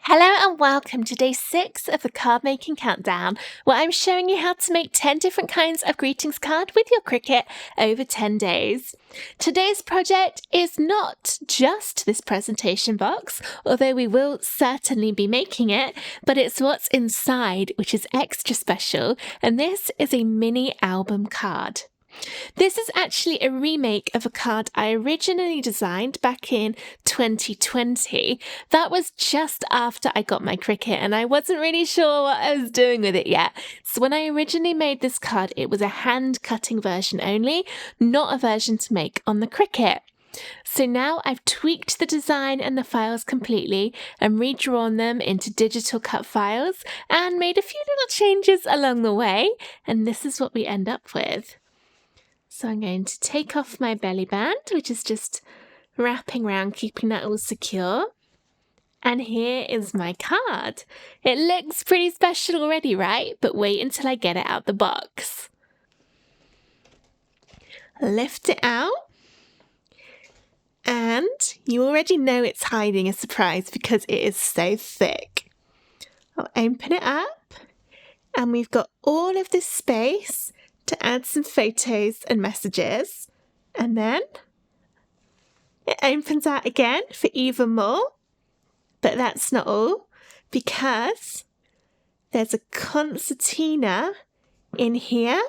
Hello and welcome to day 6 of the card making countdown, where I'm showing you how to make 10 different kinds of greetings card with your Cricut over 10 days. Today's project is not just this presentation box, although we will certainly be making it, but it's what's inside which is extra special, and this is a mini album card. This is actually a remake of a card I originally designed back in 2020. That was just after I got my Cricut and I wasn't really sure what I was doing with it yet. So when I originally made this card, it was a hand cutting version only, not a version to make on the Cricut. So now I've tweaked the design and the files completely and redrawn them into digital cut files and made a few little changes along the way, and this is what we end up with. So I'm going to take off my belly band, which is just wrapping around, keeping that all secure. And here is my card. It looks pretty special already, right? But wait until I get it out the box. Lift it out. And you already know it's hiding a surprise because it is so thick. I'll open it up. And we've got all of this space to add some photos and messages, and then it opens out again for even more. But that's not all, because there's a concertina in here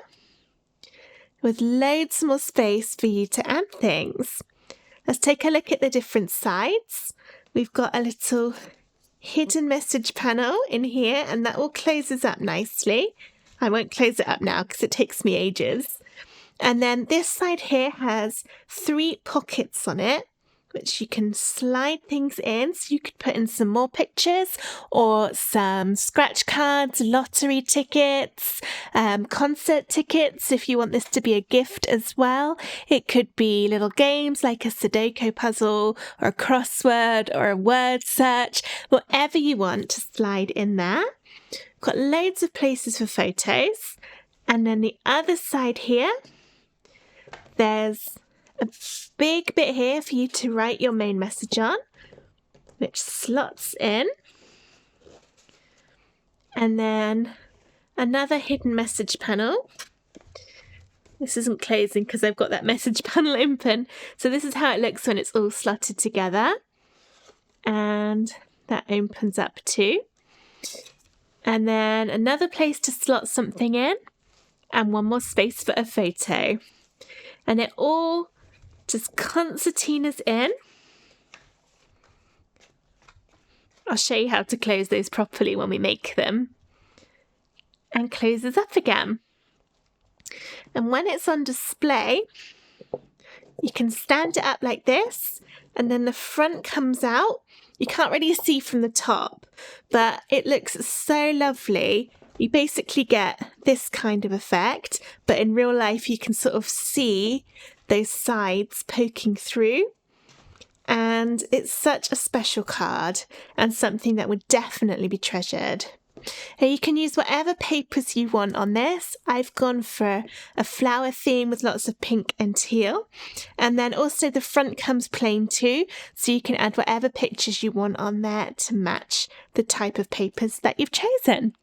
with loads more space for you to add things. Let's take a look at the different sides. We've got a little hidden message panel in here, and that all closes up nicely. I won't close it up now because it takes me ages. And then this side here has 3 pockets on it, which you can slide things in. So you could put in some more pictures or some scratch cards, lottery tickets, concert tickets if you want this to be a gift as well. It could be little games like a Sudoku puzzle or a crossword or a word search, whatever you want to slide in there. Got loads of places for photos, and then the other side here, there's a big bit here for you to write your main message on, which slots in, and then another hidden message panel. This isn't closing because I've got that message panel open, so this is how it looks when it's all slotted together, and that opens up too. And then another place to slot something in, and one more space for a photo. And it all just concertinas in. I'll show you how to close those properly when we make them. And closes up again. And when it's on display, you can stand it up like this, and then the front comes out. You can't really see from the top, but it looks so lovely. You basically get this kind of effect, but in real life you can sort of see those sides poking through. And it's such a special card and something that would definitely be treasured. Now you can use whatever papers you want on this. I've gone for a flower theme with lots of pink and teal. And then also the front comes plain too, so you can add whatever pictures you want on there to match the type of papers that you've chosen.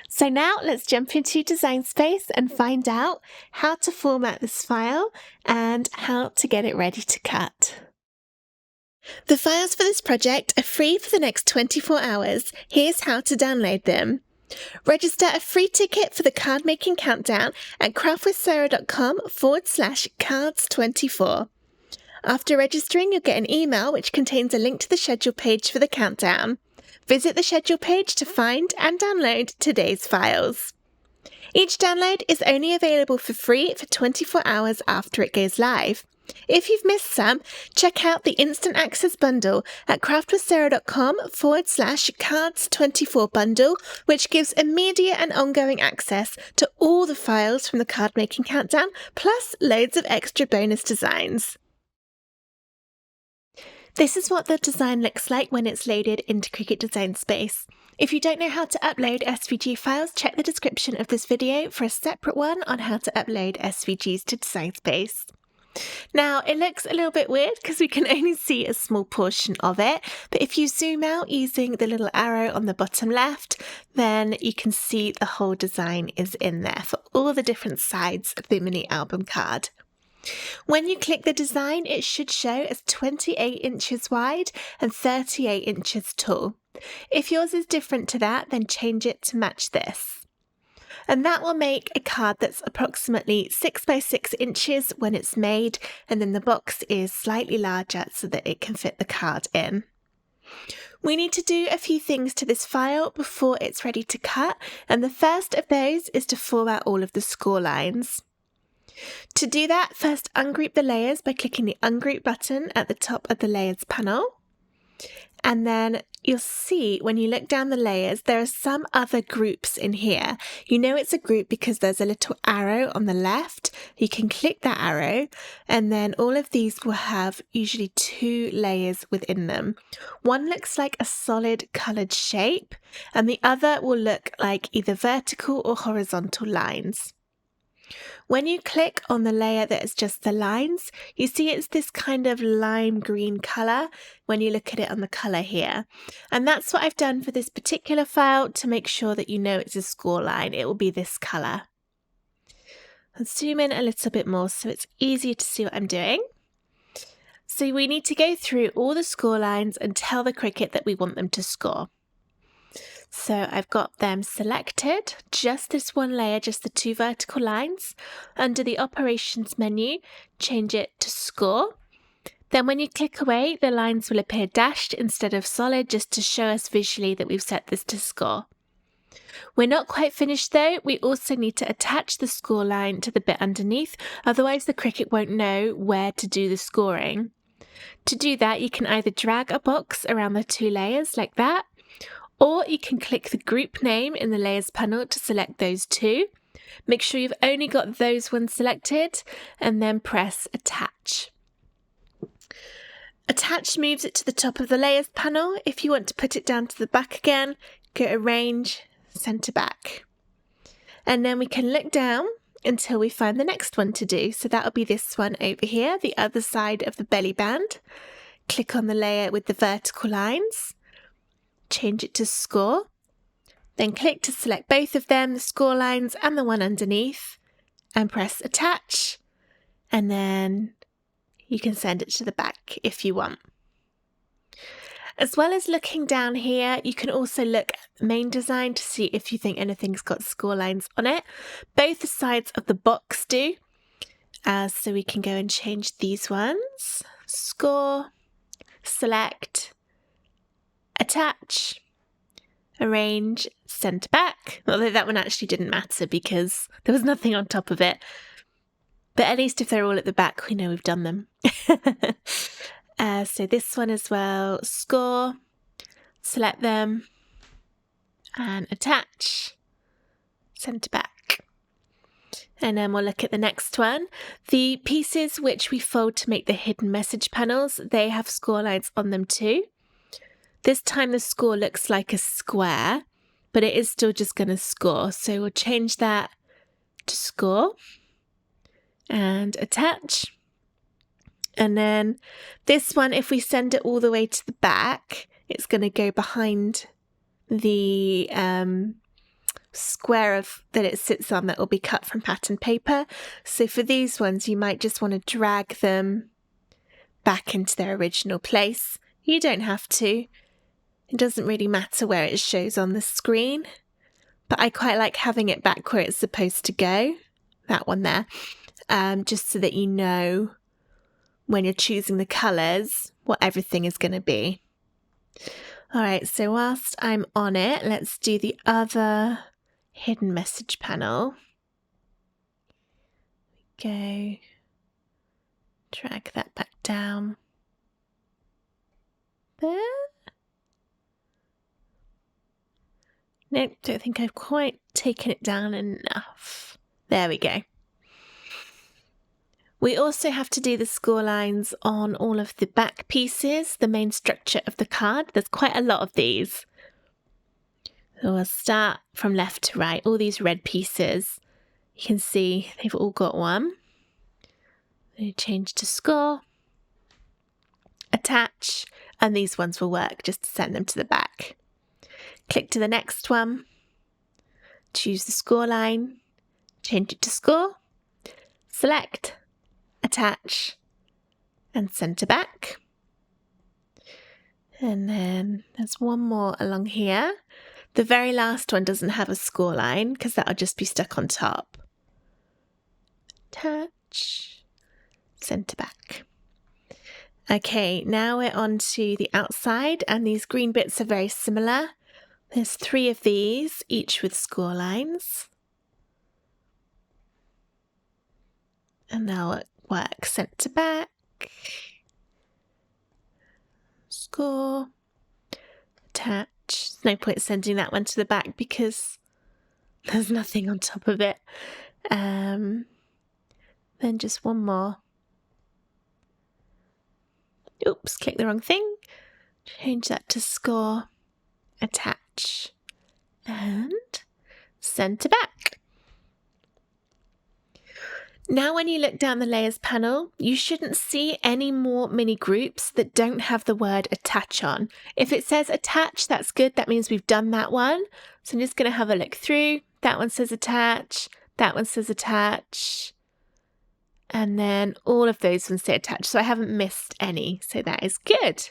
So now let's jump into Design Space and find out how to format this file and how to get it ready to cut. The files for this project are free for the next 24 hours. Here's how to download them. Register a free ticket for the card making countdown at craftwithsarah.com/cards24. After registering, you'll get an email which contains a link to the schedule page for the countdown. Visit the schedule page to find and download today's files. Each download is only available for free for 24 hours after it goes live. If you've missed some, check out the Instant Access bundle at craftwithsarah.com/cards24 bundle, which gives immediate and ongoing access to all the files from the card making countdown, plus loads of extra bonus designs. This is what the design looks like when it's loaded into Cricut Design Space. If you don't know how to upload SVG files, check the description of this video for a separate one on how to upload SVGs to Design Space. Now, it looks a little bit weird because we can only see a small portion of it, but if you zoom out using the little arrow on the bottom left, then you can see the whole design is in there for all the different sides of the mini album card. When you click the design, it should show as 28 inches wide and 38 inches tall. If yours is different to that, then change it to match this. And that will make a card that's approximately 6 by 6 inches when it's made, and then the box is slightly larger so that it can fit the card in. We need to do a few things to this file before it's ready to cut, and the first of those is to format all of the score lines. To do that, first ungroup the layers by clicking the Ungroup button at the top of the Layers panel. And then you'll see when you look down the layers, there are some other groups in here. You know it's a group because there's a little arrow on the left. You can click that arrow, and then all of these will have usually 2 layers within them. One looks like a solid coloured shape, and the other will look like either vertical or horizontal lines. When you click on the layer that is just the lines, you see it's this kind of lime green colour when you look at it on the colour here. And that's what I've done for this particular file to make sure that you know it's a score line. It will be this colour. I'll zoom in a little bit more so it's easier to see what I'm doing. So we need to go through all the score lines and tell the Cricut that we want them to score. So I've got them selected, just this one layer, just the 2 vertical lines. Under the Operations menu, change it to Score. Then when you click away, the lines will appear dashed instead of solid, just to show us visually that we've set this to score. We're not quite finished though. We also need to attach the score line to the bit underneath, otherwise the Cricut won't know where to do the scoring. To do that, you can either drag a box around the 2 layers like that, or you can click the group name in the Layers panel to select those 2. Make sure you've only got those ones selected, and then press Attach. Attach moves it to the top of the Layers panel. If you want to put it down to the back again, go Arrange, Center Back. And then we can look down until we find the next one to do. So that'll be this one over here, the other side of the belly band. Click on the layer with the vertical lines. Change it to Score, then click to select both of them, the score lines and the one underneath, and press Attach, and then you can send it to the back if you want. As well as looking down here, you can also look at the main design to see if you think anything's got score lines on it. Both sides of the box do, so we can go and change these ones. Score, select, Attach, Arrange, Center Back. Although that one actually didn't matter because there was nothing on top of it. But at least if they're all at the back, we know we've done them. So this one as well, Score, select them, and Attach, Center Back. And then we'll look at the next one. The pieces which we fold to make the hidden message panels, they have score lines on them too. This time the score looks like a square, but it is still just going to score. So we'll change that to Score and Attach. And then this one, if we send it all the way to the back, it's going to go behind the square that it sits on that will be cut from pattern paper. So for these ones, you might just want to drag them back into their original place. You don't have to. It doesn't really matter where it shows on the screen, but I quite like having it back where it's supposed to go, that one there, just so that you know when you're choosing the colours what everything is going to be. All right, so whilst I'm on it, let's do the other hidden message panel. Go, drag that back down. There. Nope, don't think I've quite taken it down enough. There we go. We also have to do the score lines on all of the back pieces, the main structure of the card. There's quite a lot of these. So we'll start from left to right, all these red pieces. You can see they've all got one. You change to score, attach, and these ones will work just to send them to the back. Click to the next one, choose the score line, change it to score, select, attach, and send to back. And then there's one more along here. The very last one doesn't have a score line because that'll just be stuck on top. Attach, send to back. Okay, now we're on to the outside, and these green bits are very similar. There's 3 of these, each with score lines. And they'll work sent to back. Score, attach. There's no point sending that one to the back because there's nothing on top of it. Then just one more. Oops, click the wrong thing. Change that to score, attach, and send to back. Now when you look down the layers panel, you shouldn't see any more mini groups that don't have the word attach on. If it says attach, that's good. That means we've done that one. So I'm just going to have a look through. That one says attach. That one says attach. And then all of those ones say attach. So I haven't missed any. So that is good.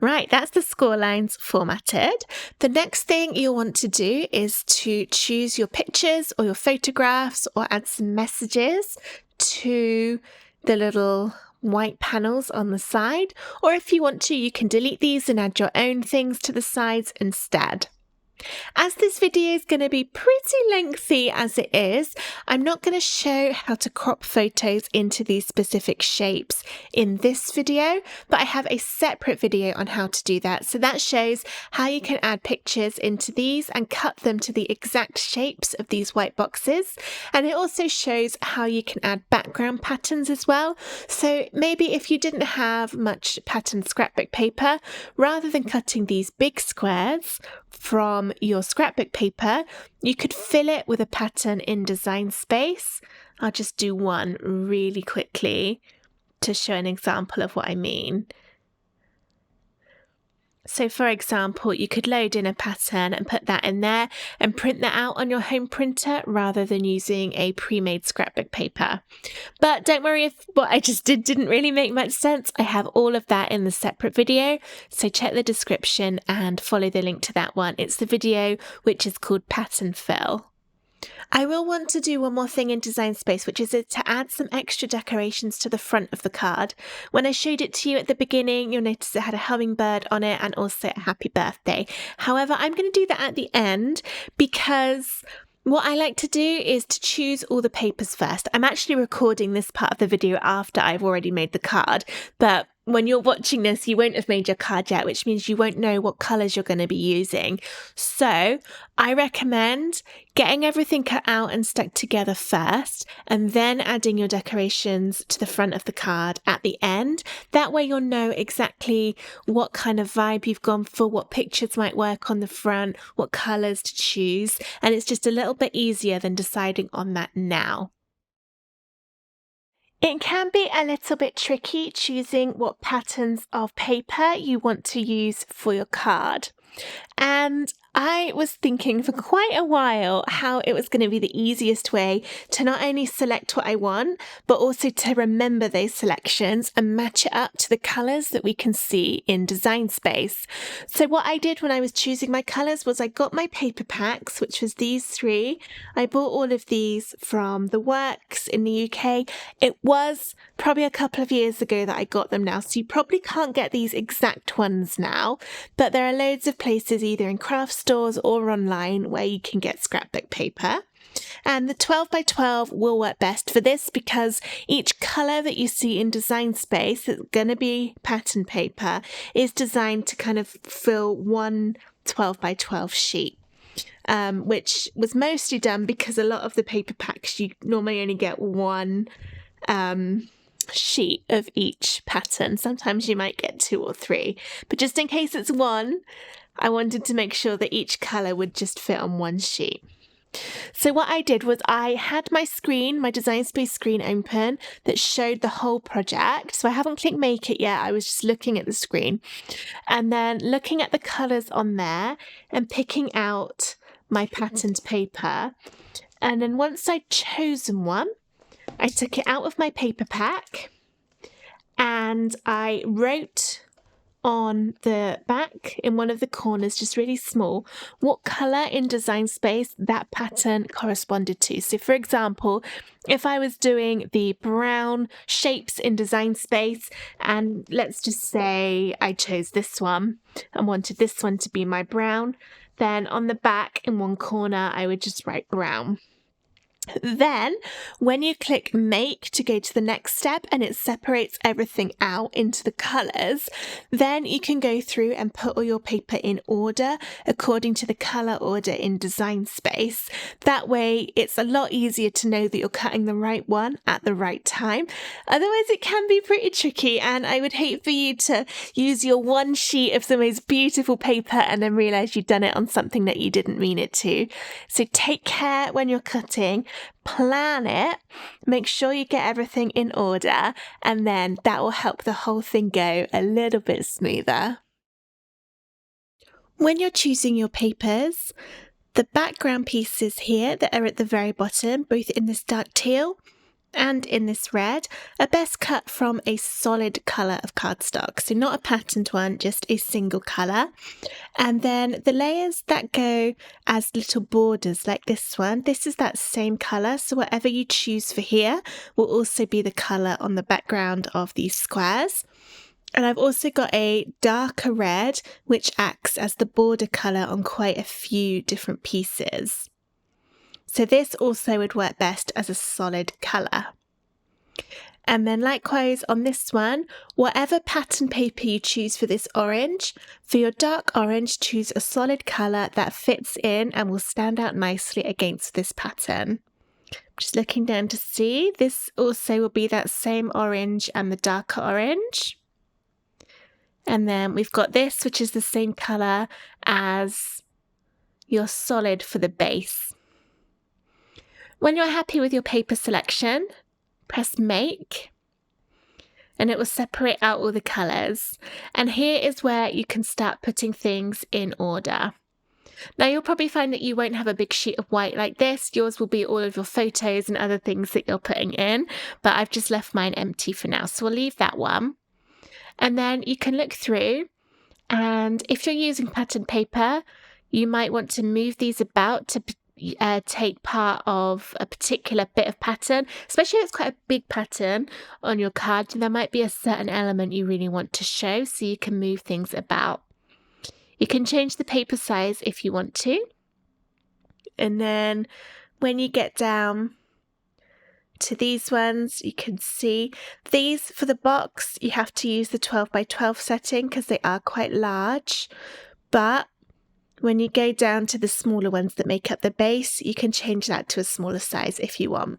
Right, that's the score lines formatted. The next thing you'll want to do is to choose your pictures or your photographs or add some messages to the little white panels on the side. Or if you want to, you can delete these and add your own things to the sides instead. As this video is going to be pretty lengthy as it is, I'm not going to show how to crop photos into these specific shapes in this video, but I have a separate video on how to do that. So that shows how you can add pictures into these and cut them to the exact shapes of these white boxes. And it also shows how you can add background patterns as well. So maybe if you didn't have much patterned scrapbook paper, rather than cutting these big squares from your scrapbook paper, you could fill it with a pattern in Design Space. I'll just do one really quickly to show an example of what I mean. So for example, you could load in a pattern and put that in there and print that out on your home printer rather than using a pre-made scrapbook paper. But don't worry if what I just did didn't really make much sense. I have all of that in the separate video. So check the description and follow the link to that one. It's the video which is called Pattern Fill. I will want to do one more thing in Design Space, which is to add some extra decorations to the front of the card. When I showed it to you at the beginning, you'll notice it had a hummingbird on it and also a happy birthday. However, I'm going to do that at the end because what I like to do is to choose all the papers first. I'm actually recording this part of the video after I've already made the card, but when you're watching this, you won't have made your card yet, which means you won't know what colours you're going to be using. So I recommend getting everything cut out and stuck together first, and then adding your decorations to the front of the card at the end. That way you'll know exactly what kind of vibe you've gone for, what pictures might work on the front, what colours to choose, and it's just a little bit easier than deciding on that now. It can be a little bit tricky choosing what patterns of paper you want to use for your card. And I was thinking for quite a while how it was going to be the easiest way to not only select what I want, but also to remember those selections and match it up to the colours that we can see in Design Space. So what I did when I was choosing my colours was I got my paper packs, which was these 3. I bought all of these from The Works in the UK. It was probably a couple of years ago that I got them now, so you probably can't get these exact ones now, but there are loads of places either in craft stores or online where you can get scrapbook paper. And the 12 by 12 will work best for this because each colour that you see in Design Space that's going to be pattern paper is designed to kind of fill one 12 by 12 sheet. Which was mostly done because a lot of the paper packs you normally only get one sheet of each pattern. Sometimes you might get 2 or 3, but just in case it's one, I wanted to make sure that each colour would just fit on one sheet. So what I did was I had my screen, my Design Space screen open that showed the whole project. So I haven't clicked make it yet. I was just looking at the screen and then looking at the colors on there and picking out my patterned paper. And then once I'd chosen one, I took it out of my paper pack and I wrote on the back in one of the corners, just really small, what colour in Design Space that pattern corresponded to. So for example, if I was doing the brown shapes in Design Space, and let's just say I chose this one and wanted this one to be my brown, then on the back in one corner, I would just write brown. Then when you click make to go to the next step and it separates everything out into the colours, then you can go through and put all your paper in order according to the colour order in Design Space. That way it's a lot easier to know that you're cutting the right one at the right time. Otherwise it can be pretty tricky, and I would hate for you to use your one sheet of the most beautiful paper and then realise you've done it on something that you didn't mean it to. So take care when you're cutting. Plan it, make sure you get everything in order, and then that will help the whole thing go a little bit smoother. When you're choosing your papers, the background pieces here that are at the very bottom, both in this dark teal and in this red, are best cut from a solid colour of cardstock. So not a patterned one, just a single colour. And then the layers that go as little borders like this one, this is that same colour. So whatever you choose for here will also be the colour on the background of these squares. And I've also got a darker red, which acts as the border colour on quite a few different pieces. So this also would work best as a solid colour. And then likewise on this one, whatever pattern paper you choose for this orange, for your dark orange, choose a solid colour that fits in and will stand out nicely against this pattern. Just looking down to see, this also will be that same orange and the darker orange. And then we've got this, which is the same colour as your solid for the base. When you're happy with your paper selection, press make and it will separate out all the colours. And here is where you can start putting things in order. Now you'll probably find that you won't have a big sheet of white like this. Yours will be all of your photos and other things that you're putting in, but I've just left mine empty for now, so we'll leave that one. And then you can look through, and if you're using pattern paper, you might want to move these about to take part of a particular bit of pattern, especially if it's quite a big pattern on your card. There might be a certain element you really want to show, so you can move things about. You can change the paper size if you want to. And then when you get down to these ones, you can see these for the box, you have to use the 12 by 12 setting because they are quite large. But when you go down to the smaller ones that make up the base, you can change that to a smaller size if you want.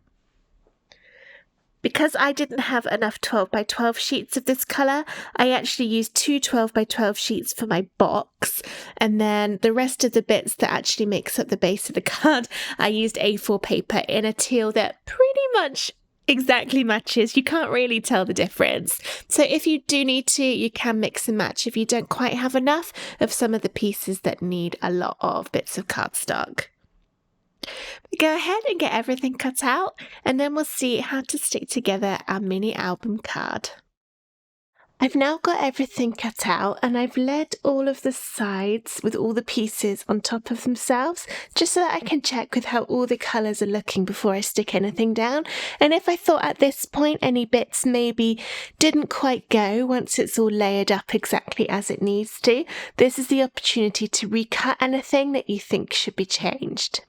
Because I didn't have enough 12 by 12 sheets of this colour, I actually used two 12 by 12 sheets for my box, and then the rest of the bits that actually makes up the base of the card, I used A4 paper in a teal that pretty much exactly matches. You can't really tell the difference. So if you do need to, you can mix and match if you don't quite have enough of some of the pieces that need a lot of bits of cardstock. Go ahead and get everything cut out, and then we'll see how to stick together our mini album card. I've now got everything cut out, and I've laid all of the sides with all the pieces on top of themselves, just so that I can check with how all the colours are looking before I stick anything down. And if I thought at this point any bits maybe didn't quite go once it's all layered up exactly as it needs to, this is the opportunity to recut anything that you think should be changed.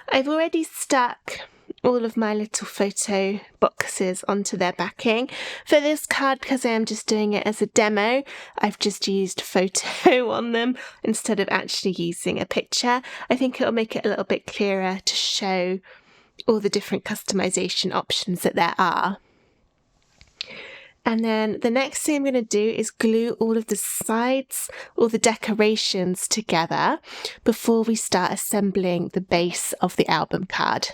I've already stuck all of my little photo boxes onto their backing. For this card, because I am just doing it as a demo, I've just used photo on them instead of actually using a picture. I think it'll make it a little bit clearer to show all the different customization options that there are. And then the next thing I'm going to do is glue all of the sides, all the decorations together before we start assembling the base of the album card.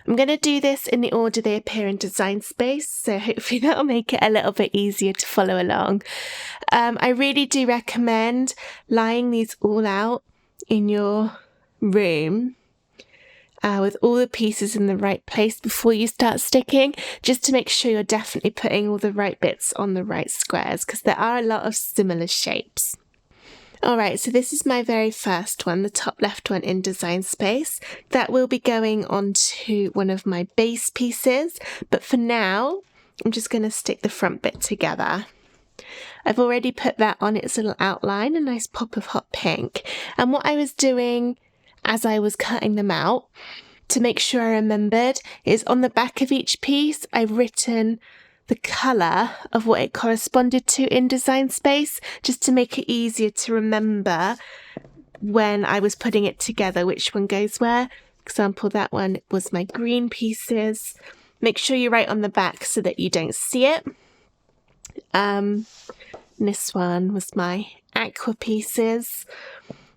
I'm going to do this in the order they appear in Design Space, so hopefully that'll make it a little bit easier to follow along. I really do recommend laying these all out in your room with all the pieces in the right place before you start sticking, just to make sure you're definitely putting all the right bits on the right squares, because there are a lot of similar shapes. Alright, so this is my very first one, the top left one in Design Space. That will be going onto one of my base pieces, but for now, I'm just going to stick the front bit together. I've already put that on its little outline, a nice pop of hot pink. And what I was doing as I was cutting them out, to make sure I remembered, is on the back of each piece, I've written the colour of what it corresponded to in Design Space, just to make it easier to remember when I was putting it together, which one goes where. For example, that one was my green pieces. Make sure you write on the back so that you don't see it. This one was my aqua pieces.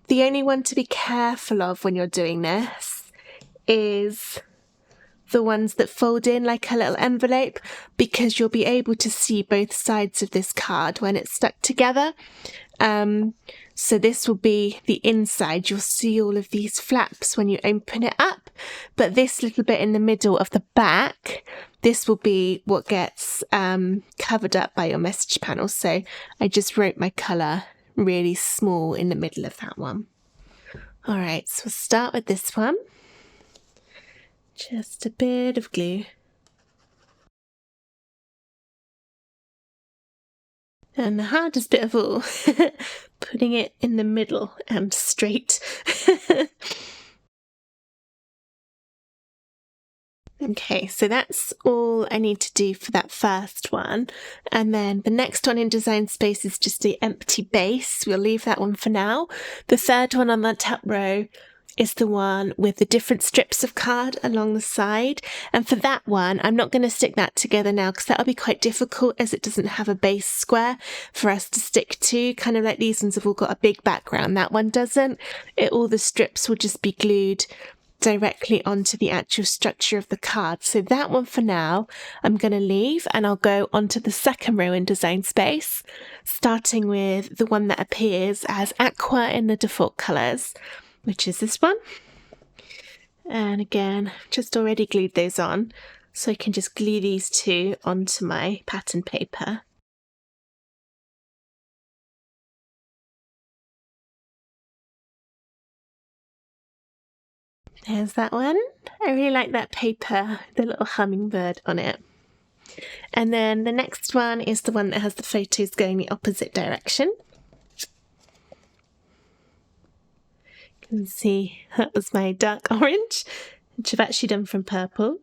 The only one to be careful of when you're doing this is the ones that fold in like a little envelope, because you'll be able to see both sides of this card when it's stuck together. So this will be the inside. You'll see all of these flaps when you open it up, but this little bit in the middle of the back, this will be what gets covered up by your message panel. So I just wrote my colour really small in the middle of that one. All right, so we'll start with this one. Just a bit of glue. And the hardest bit of all, putting it in the middle and straight. Okay, so that's all I need to do for that first one. And then the next one in Design Space is just the empty base. We'll leave that one for now. The third one on the top row is the one with the different strips of card along the side. And for that one, I'm not going to stick that together now because that'll be quite difficult, as it doesn't have a base square for us to stick to. Kind of like these ones have all got a big background. That one doesn't. All the strips will just be glued directly onto the actual structure of the card. So that one for now I'm going to leave, and I'll go onto the second row in Design Space, starting with the one that appears as aqua in the default colours, which is this one. And again, just already glued those on, so I can just glue these two onto my pattern paper. There's that one. I really like that paper, the little hummingbird on it. And then the next one is the one that has the photos going the opposite direction. You can see that was my dark orange, which I've actually done from purple.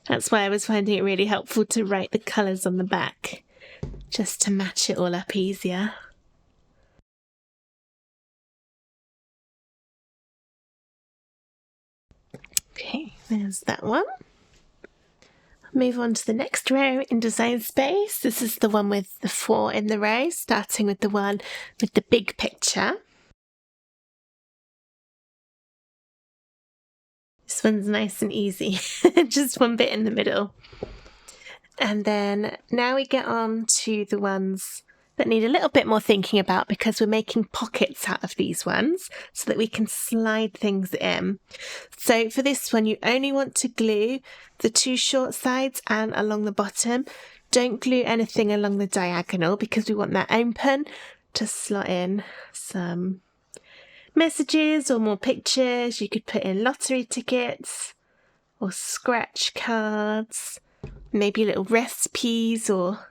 That's why I was finding it really helpful to write the colours on the back, just to match it all up easier. Okay, there's that one. Move on to the next row in Design Space. This is the one with the 4 in the row, starting with the one with the big picture. This one's nice and easy, just one bit in the middle. And then now we get on to the ones that need a little bit more thinking about, because we're making pockets out of these ones so that we can slide things in. So for this one, you only want to glue the 2 short sides and along the bottom. Don't glue anything along the diagonal, because we want that open to slot in some messages or more pictures. You could put in lottery tickets or scratch cards, maybe little recipes or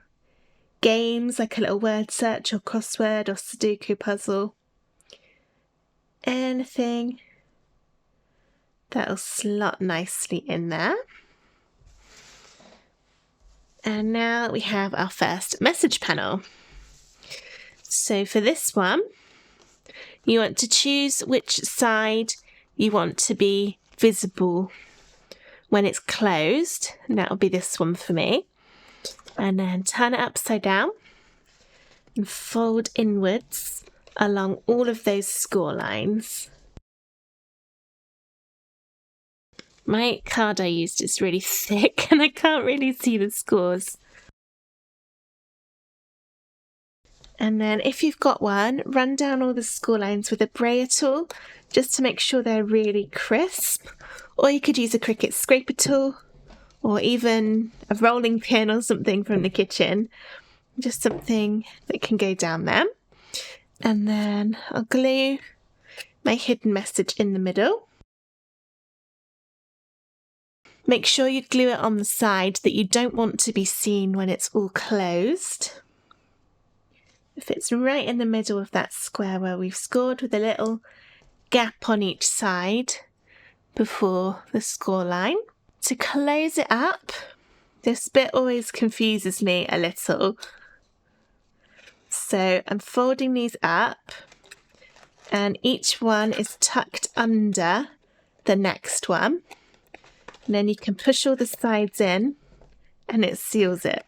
games like a little word search or crossword or Sudoku puzzle. Anything that'll slot nicely in there. And now we have our first message panel. So for this one, you want to choose which side you want to be visible when it's closed, and that'll be this one for me. And then turn it upside down and fold inwards along all of those score lines. My card I used is really thick and I can't really see the scores. And then if you've got one, run down all the score lines with a brayer tool just to make sure they're really crisp. Or you could use a Cricut scraper tool or even a rolling pin or something from the kitchen. Just something that can go down there. And then I'll glue my hidden message in the middle. Make sure you glue it on the side that you don't want to be seen when it's all closed. If it's right in the middle of that square where we've scored with a little gap on each side before the score line. To close it up, this bit always confuses me a little. So I'm folding these up and each one is tucked under the next one. And then you can push all the sides in and it seals it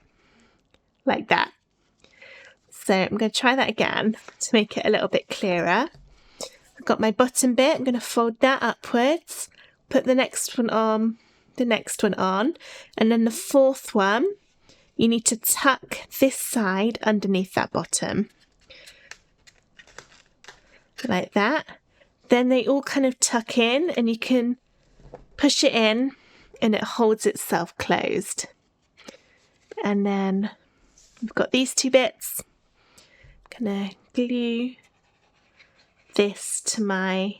like that. So I'm going to try that again to make it a little bit clearer. I've got my bottom bit, I'm going to fold that upwards, put the next one on, and then the fourth one, you need to tuck this side underneath that bottom. Like that. Then they all kind of tuck in and you can push it in and it holds itself closed. And then we've got these two bits. I'm going to glue this to my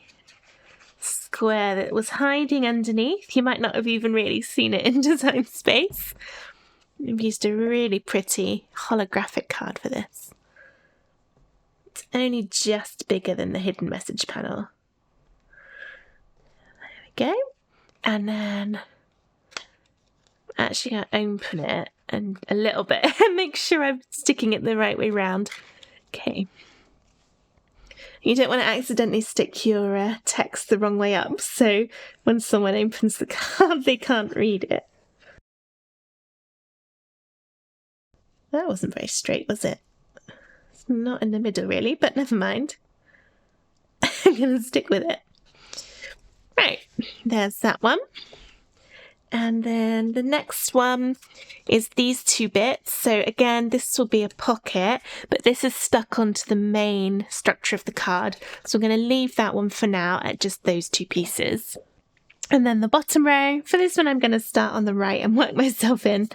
square that was hiding underneath. You might not have even really seen it in Design Space. I've used a really pretty holographic card for this. It's only just bigger than the hidden message panel. There we go. And then I'm actually going to open it and a little bit and make sure I'm sticking it the right way round. Okay. You don't want to accidentally stick your text the wrong way up, so when someone opens the card, they can't read it. That wasn't very straight, was it? It's not in the middle, really, but never mind. I'm going to stick with it. Right, there's that one. And then the next one is these two bits. So again, this will be a pocket, but this is stuck onto the main structure of the card. So I'm going to leave that one for now at just those two pieces. And then the bottom row, for this one I'm going to start on the right and work myself in.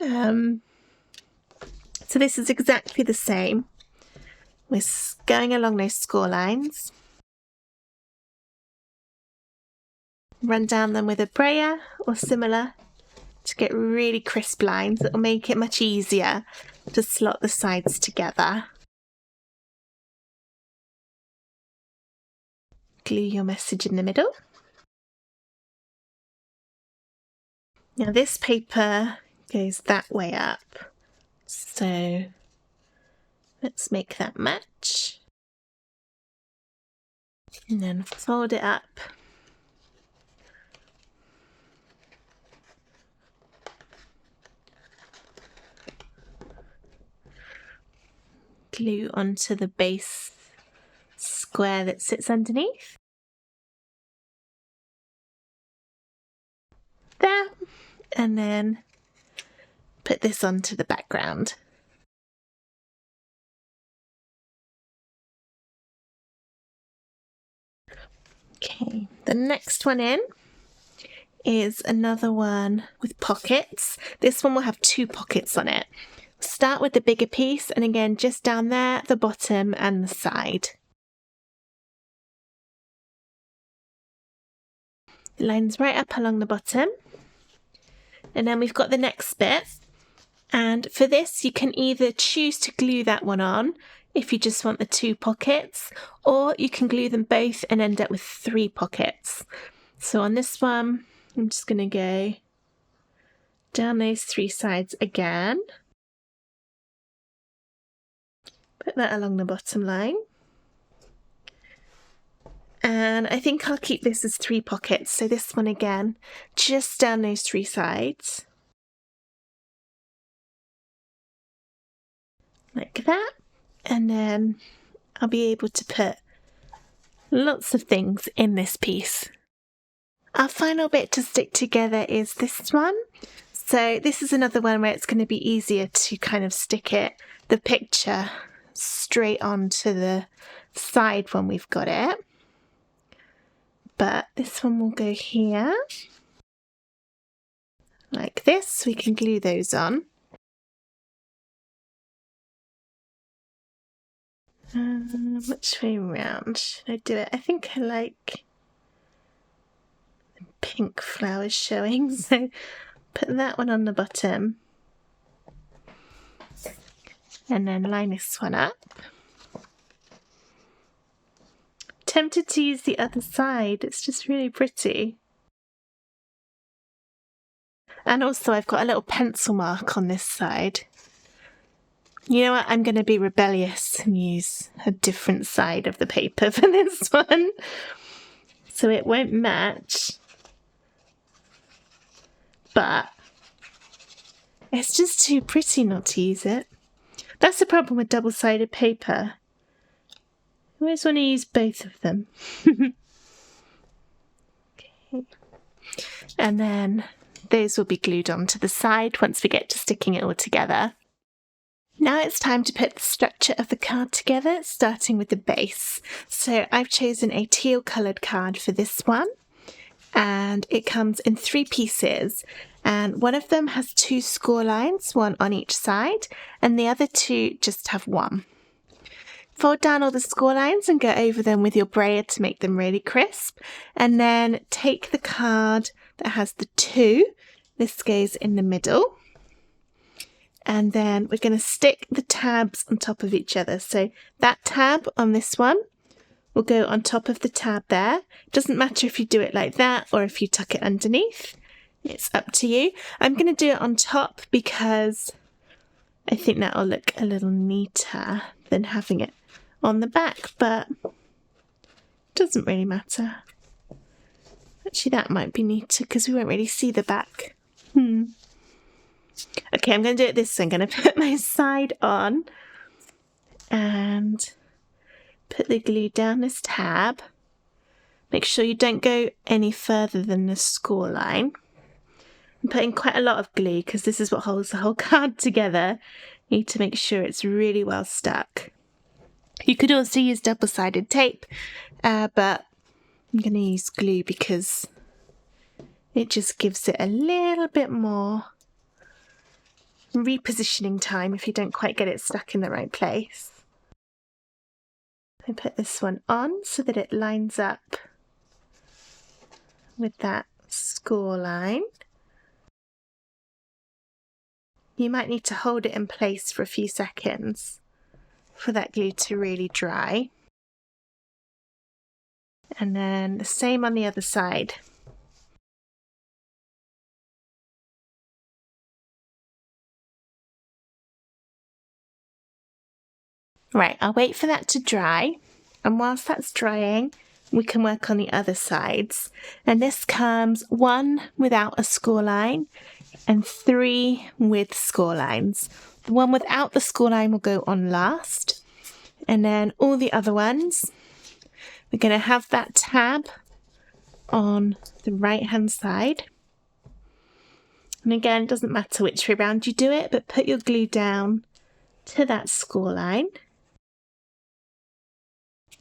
So this is exactly the same. We're going along those score lines. Run down them with a brayer or similar to get really crisp lines that will make it much easier to slot the sides together. Glue your message in the middle. Now this paper goes that way up, so let's make that match. And then fold it up. Glue onto the base square that sits underneath. There. And then put this onto the background. Okay, the next one in is another one with pockets. This one will have two pockets on it. Start with the bigger piece and again just down there, the bottom and the side. It lines right up along the bottom. And then we've got the next bit. And for this you can either choose to glue that one on if you just want the two pockets, or you can glue them both and end up with three pockets. So on this one, I'm just going to go down those three sides again. Put that along the bottom line. And I think I'll keep this as three pockets. So this one again, just down those three sides. like that. And then I'll be able to put lots of things in this piece. Our final bit to stick together is this one. So this is another one where it's going to be easier to kind of stick the picture straight onto the side when we've got it. But this one will go here. Like this, we can glue those on. Which way round should I do it? I think I like the pink flowers showing, so put that one on the bottom. And then line this one up. Tempted to use the other side, it's just really pretty. And also I've got a little pencil mark on this side. You know what, I'm going to be rebellious and use a different side of the paper for this one. So it won't match. But it's just too pretty not to use it. That's the problem with double-sided paper. I always want to use both of them. Okay. And then those will be glued onto the side once we get to sticking it all together. Now it's time to put the structure of the card together, starting with the base. So I've chosen a teal coloured card for this one, and it comes in 3 pieces. And one of them has 2 score lines, one on each side, and the other 2 just have 1. Fold down all the score lines and go over them with your brayer to make them really crisp. And then take the card that has the 2, this goes in the middle. And then we're going to stick the tabs on top of each other. So that tab on this one will go on top of the tab there. It doesn't matter if you do it like that or if you tuck it underneath. It's up to you. I'm going to do it on top because I think that'll look a little neater than having it on the back, but it doesn't really matter. Actually, that might be neater because we won't really see the back. Okay, I'm going to do it this way. I'm going to put my side on and put the glue down this tab. Make sure you don't go any further than the score line. I'm putting quite a lot of glue because this is what holds the whole card together. You need to make sure it's really well stuck. You could also use double-sided tape, but I'm going to use glue because it just gives it a little bit more repositioning time if you don't quite get it stuck in the right place. I put this one on so that it lines up with that score line. You might need to hold it in place for a few seconds for that glue to really dry. And then the same on the other side. Right, I'll wait for that to dry, and whilst that's drying, we can work on the other sides. And this comes 1 without a score line and 3 with score lines. The one without the score line will go on last, and then all the other ones, we're going to have that tab on the right hand side. And again, it doesn't matter which way round you do it, but put your glue down to that score line.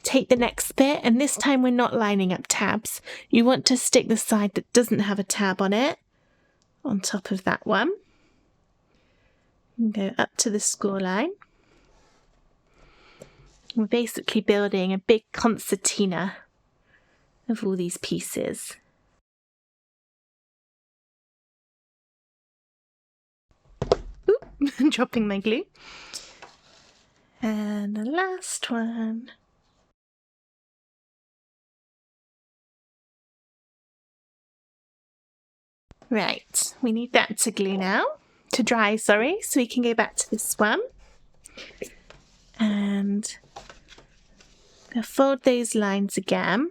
Take the next bit, and this time we're not lining up tabs. You want to stick the side that doesn't have a tab on it on top of that one. And go up to the score line. We're basically building a big concertina of all these pieces. Oop, dropping my glue. And the last one. Right, we need that to glue now, to dry, sorry, so we can go back to this one. And I'll fold those lines again.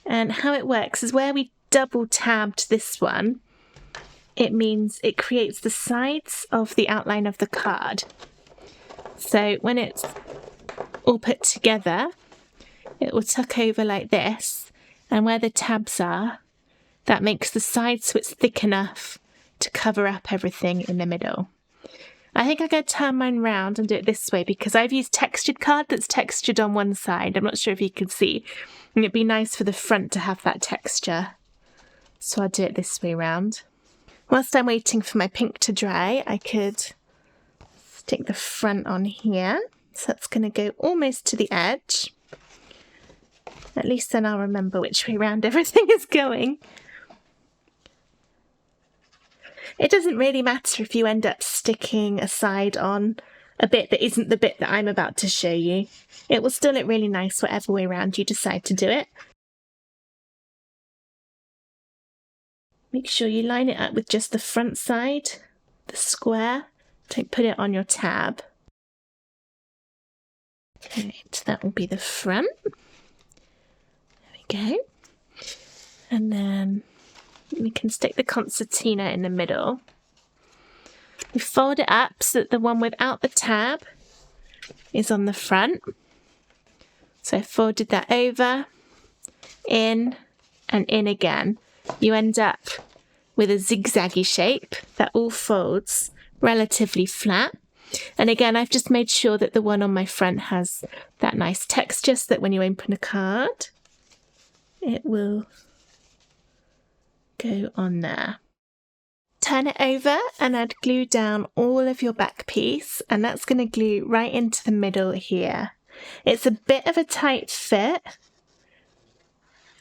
And how it works is where we double tabbed this one, it means it creates the sides of the outline of the card. So when it's all put together, it will tuck over like this, and where the tabs are, that makes the side so it's thick enough to cover up everything in the middle. I think I'm going to turn mine round and do it this way because I've used textured card that's textured on one side. I'm not sure if you can see. And it'd be nice for the front to have that texture. So I'll do it this way round. Whilst I'm waiting for my pink to dry, I could stick the front on here. So that's going to go almost to the edge. At least then I'll remember which way round everything is going. It doesn't really matter if you end up sticking a side on a bit that isn't the bit that I'm about to show you. It will still look really nice whatever way round you decide to do it. Make sure you line it up with just the front side, the square. Don't put it on your tab. Right, that will be the front. There we go. And then we can stick the concertina in the middle. We fold it up so that the one without the tab is on the front. So I folded that over, in, and in again. You end up with a zigzaggy shape that all folds relatively flat. And again, I've just made sure that the one on my front has that nice texture so that when you open a card, it will go on there. Turn it over and I'd glue down all of your back piece, and that's going to glue right into the middle here. It's a bit of a tight fit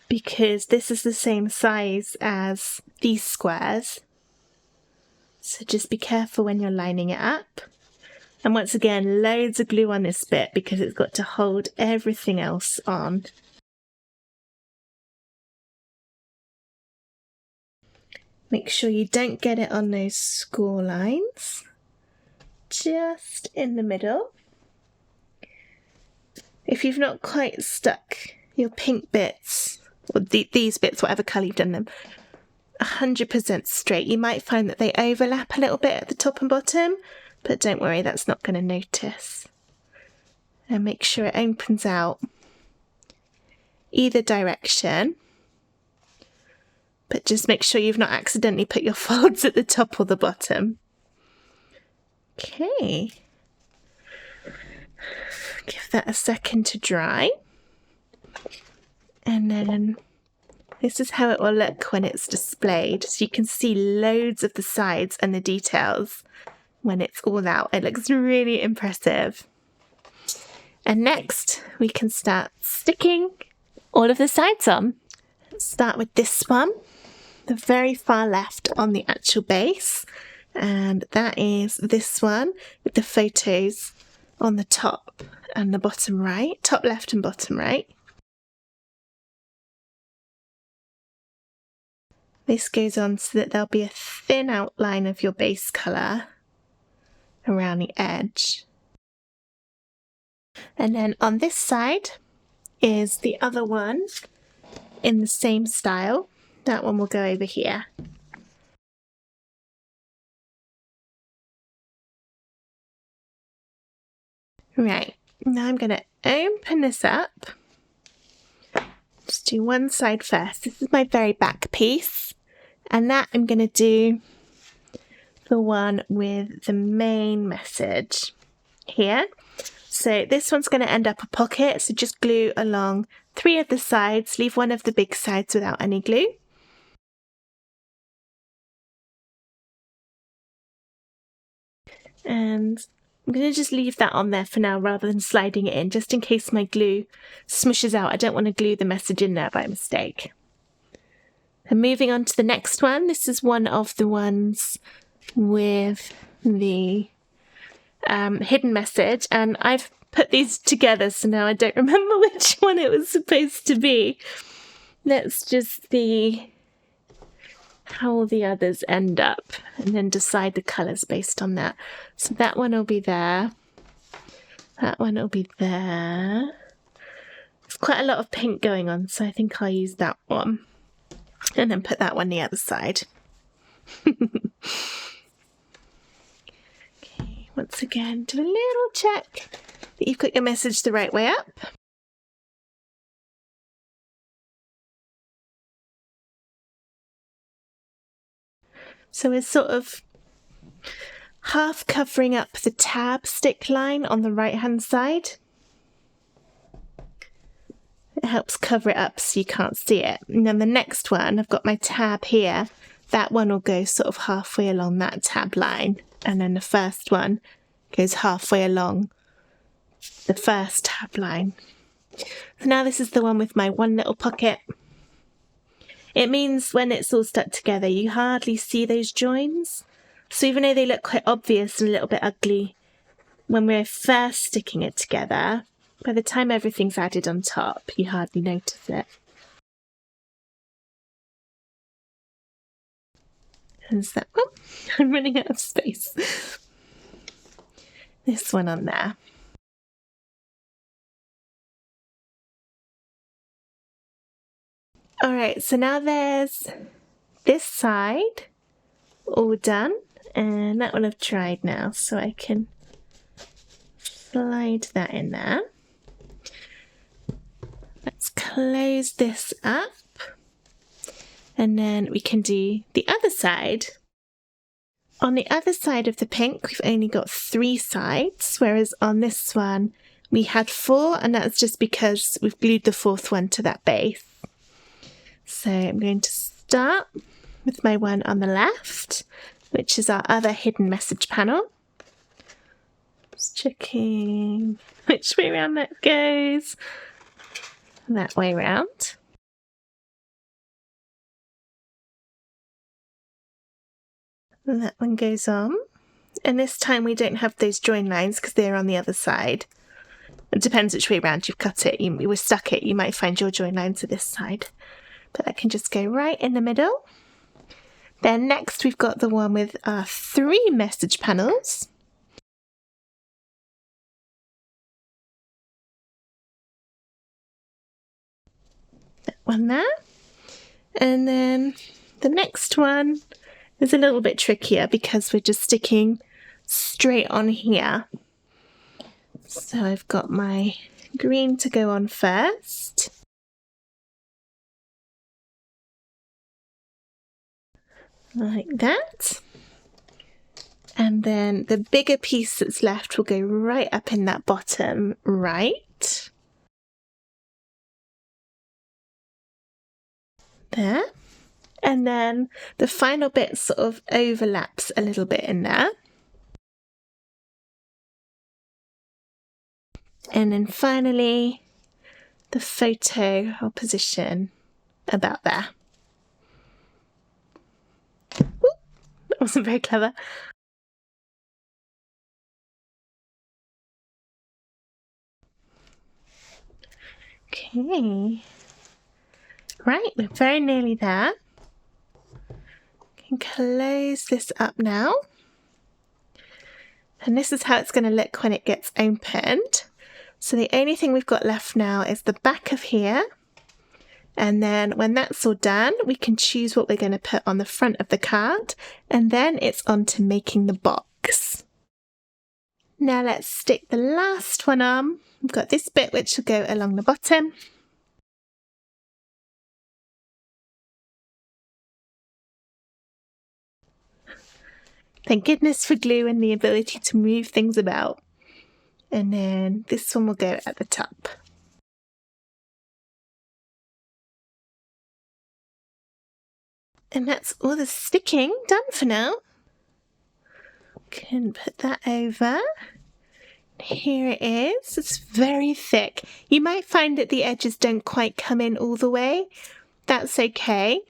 because this is the same size as these squares. So just be careful when you're lining it up. And once again, loads of glue on this bit because it's got to hold everything else on. Make sure you don't get it on those score lines, just in the middle. If you've not quite stuck your pink bits, or these bits, whatever colour you've done them, 100% straight, you might find that they overlap a little bit at the top and bottom, but don't worry, that's not going to notice. And make sure it opens out either direction. But just make sure you've not accidentally put your folds at the top or the bottom. Okay. Give that a second to dry. And then this is how it will look when it's displayed. So you can see loads of the sides and the details when it's all out. It looks really impressive. And next we can start sticking all of the sides on. Let's start with this one. The very far left on the actual base, and that is this one with the photos on the top and the bottom right, top left and bottom right. This goes on so that there'll be a thin outline of your base colour around the edge. And then on this side is the other one in the same style. That one will go over here. Right, now I'm going to open this up. Just do one side first. This is my very back piece. And that I'm going to do the one with the main message here. So this one's going to end up a pocket. So just glue along 3 of the sides. Leave one of the big sides without any glue. And I'm going to just leave that on there for now rather than sliding it in, just in case my glue smushes out. I don't want to glue the message in there by mistake. And moving on to the next one, this is one of the ones with the hidden message, and I've put these together so now I don't remember which one it was supposed to be. Let's just see how all the others end up and then decide the colours based on that. So that one will be there. That one will be there. There's quite a lot of pink going on, so I think I'll use that one. And then put that one the other side. Okay. Once again, do a little check that you've got your message the right way up. So we're sort of half covering up the tab stick line on the right hand side. It helps cover it up so you can't see it. And then the next one, I've got my tab here. That one will go sort of halfway along that tab line. And then the first one goes halfway along the first tab line. So now this is the one with my one little pocket. It means when it's all stuck together, you hardly see those joins. So even though they look quite obvious and a little bit ugly when we're first sticking it together, by the time everything's added on top, you hardly notice it. And so, oh, I'm running out of space. This one on there. Alright, so now there's this side all done, and that one I've tried now, so I can slide that in there. Let's close this up, and then we can do the other side. On the other side of the pink, we've only got 3 sides, whereas on this one we had 4, and that's just because we've glued the 4th one to that base. So I'm going to start with my one on the left, which is our other hidden message panel. Just checking which way around that goes. That way round. And that one goes on. And this time we don't have those join lines because they're on the other side. It depends which way around you've cut it. You were stuck it, you might find your join lines are this side. But that can just go right in the middle. Then next we've got the one with our 3 message panels. That one there. And then the next one is a little bit trickier because we're just sticking straight on here. So I've got my green to go on first. Like that. And then the bigger piece that's left will go right up in that bottom right. There. And then the final bit sort of overlaps a little bit in there. And then finally, the photo I'll position about there. Ooh, that wasn't very clever. Okay. Right, we're very nearly there. Can close this up now. And this is how it's going to look when it gets opened. So the only thing we've got left now is the back of here. And then when that's all done, we can choose what we're going to put on the front of the card. And then it's on to making the box. Now let's stick the last one on. We've got this bit which will go along the bottom. Thank goodness for glue and the ability to move things about. And then this one will go at the top. And that's all the sticking done for now. Can put that over. Here it is. It's very thick. You might find that the edges don't quite come in all the way. That's okay.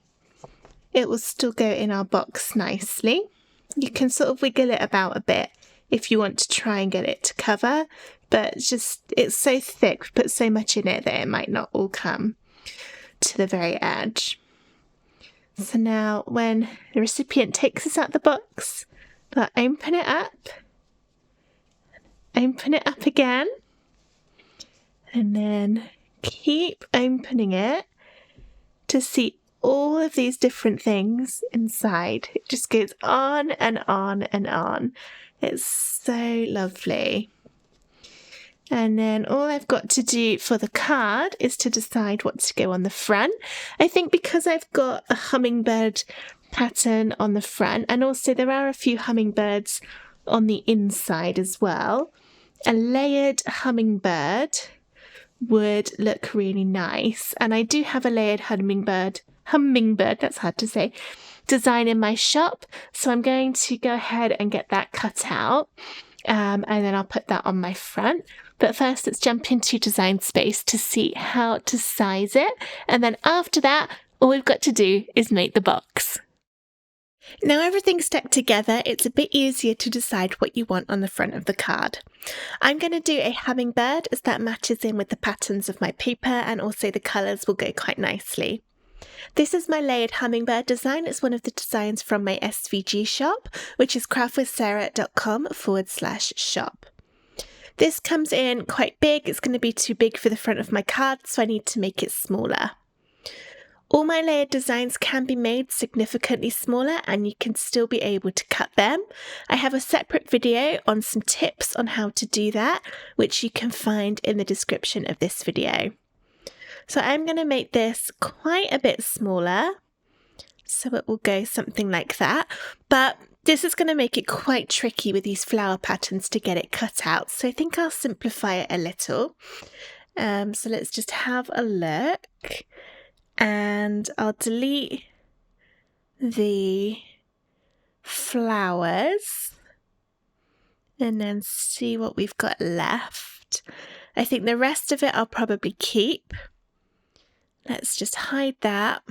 It will still go in our box nicely. You can sort of wiggle it about a bit if you want to try and get it to cover, but it's so thick, we put so much in it that it might not all come to the very edge. So now when the recipient takes this out the box, they'll open it up again, and then keep opening it to see all of these different things inside. It just goes on and on and on. It's so lovely. And then all I've got to do for the card is to decide what to go on the front. I think because I've got a hummingbird pattern on the front, and also there are a few hummingbirds on the inside as well, a layered hummingbird would look really nice. And I do have a layered hummingbird, that's hard to say, design in my shop. So I'm going to go ahead and get that cut out. And then I'll put that on my front. But first, let's jump into Design Space to see how to size it. And then after that, all we've got to do is make the box. Now everything's stuck together, it's a bit easier to decide what you want on the front of the card. I'm going to do a hummingbird as that matches in with the patterns of my paper, and also the colours will go quite nicely. This is my layered hummingbird design. It's one of the designs from my SVG shop, which is craftwithsarah.com/shop. This comes in quite big. It's going to be too big for the front of my card, so I need to make it smaller. All my layered designs can be made significantly smaller, and you can still be able to cut them. I have a separate video on some tips on how to do that, which you can find in the description of this video. So I'm going to make this quite a bit smaller, so it will go something like that. But this is going to make it quite tricky with these flower patterns to get it cut out, so I think I'll simplify it a little. So let's just have a look, and I'll delete the flowers and then see what we've got left. I think the rest of it I'll probably keep. Let's just hide that.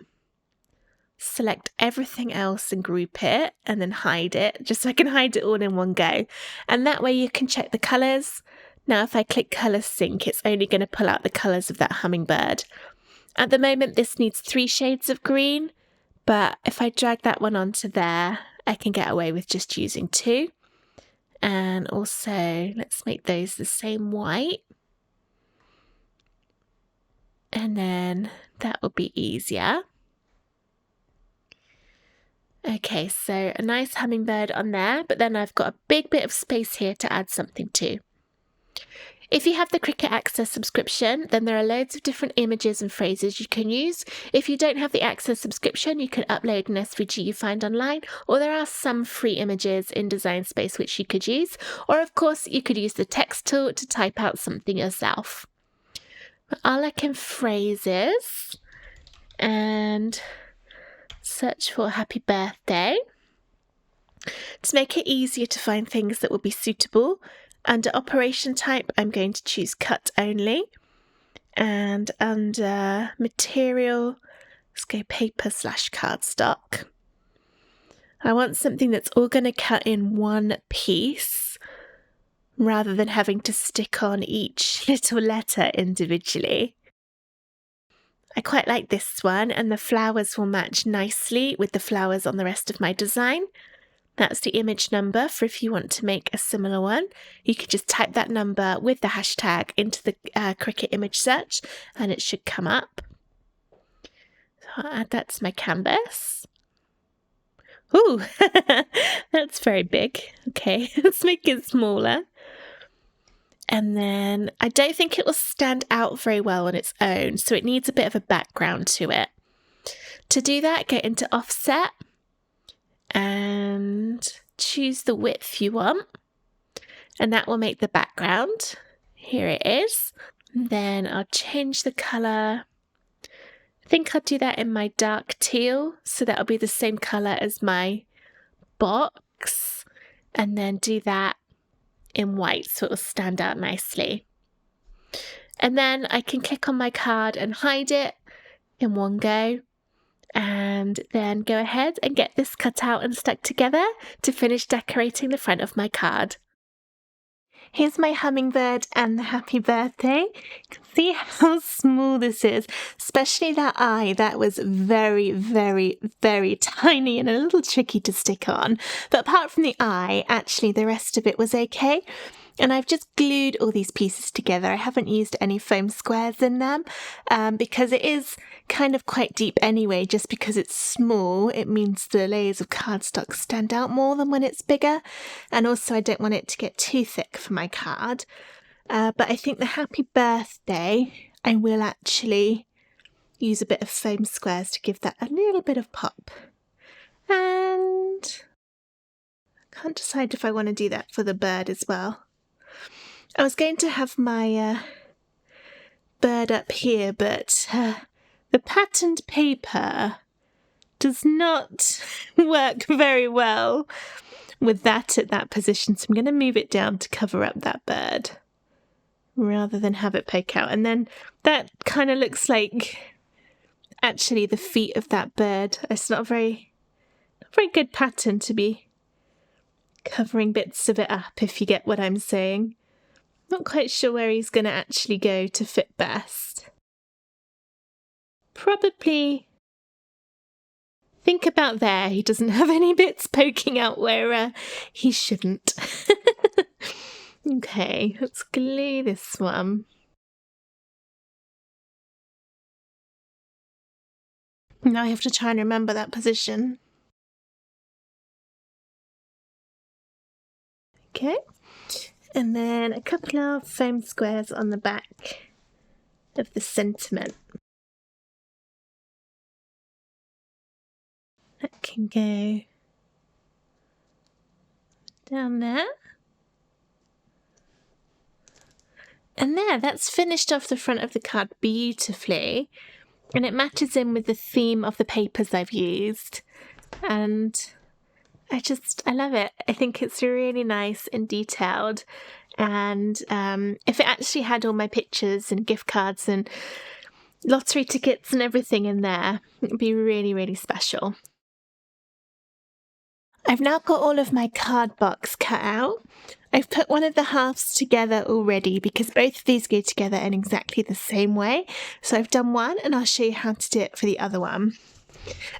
Select everything else and group it, and then hide it, just so I can hide it all in one go. And that way you can check the colours. Now if I click Colour Sync, it's only going to pull out the colours of that hummingbird. At the moment this needs 3 shades of green, but if I drag that one onto there, I can get away with just using 2. And also let's make those the same white. And then that will be easier. Okay, so a nice hummingbird on there, but then I've got a big bit of space here to add something to. If you have the Cricut Access subscription, then there are loads of different images and phrases you can use. If you don't have the Access subscription, you can upload an SVG you find online, or there are some free images in Design Space which you could use, or of course you could use the text tool to type out something yourself. I'll look in phrases and search for happy birthday. To make it easier to find things that will be suitable, under operation type I'm going to choose cut only, and under material let's go paper/cardstock. I want something that's all going to cut in one piece rather than having to stick on each little letter individually. I quite like this one, and the flowers will match nicely with the flowers on the rest of my design. That's the image number for if you want to make a similar one. You could just type that number with the hashtag into the Cricut image search and it should come up. So I'll add that to my canvas. Ooh, that's very big. Okay, let's make it smaller. And then I don't think it will stand out very well on its own, so it needs a bit of a background to it. To do that, go into Offset and choose the width you want, and that will make the background. Here it is. And then I'll change the colour. I think I'll do that in my dark teal, so that'll be the same colour as my box, and then do that in white so it will stand out nicely. And then I can click on my card and hide it in one go, and then go ahead and get this cut out and stuck together to finish decorating the front of my card. Here's my hummingbird and the happy birthday. You can see how small this is, especially that eye. That was very, very, very tiny and a little tricky to stick on. But apart from the eye, actually the rest of it was okay. And I've just glued all these pieces together. I haven't used any foam squares in them because it is kind of quite deep anyway. Just because it's small, it means the layers of cardstock stand out more than when it's bigger. And also I don't want it to get too thick for my card. But I think the happy birthday, I will actually use a bit of foam squares to give that a little bit of pop. And I can't decide if I want to do that for the bird as well. I was going to have my bird up here, but the patterned paper does not work very well with that at that position, so I'm going to move it down to cover up that bird rather than have it poke out. And then that kind of looks like actually the feet of that bird. It's not a very good pattern to be covering bits of it up, if you get what I'm saying. Not quite sure where he's going to actually go to fit best. Probably think about there. He doesn't have any bits poking out where he shouldn't. Okay, let's glue this one. Now I have to try and remember that position. Okay. And then a couple of foam squares on the back of the sentiment. That can go down there. And there, that's finished off the front of the card beautifully. And it matches in with the theme of the papers I've used. And I love it. I think it's really nice and detailed. And if it actually had all my pictures and gift cards and lottery tickets and everything in there, it would be really, really special. I've now got all of my card box cut out. I've put one of the halves together already because both of these go together in exactly the same way. So I've done one and I'll show you how to do it for the other one.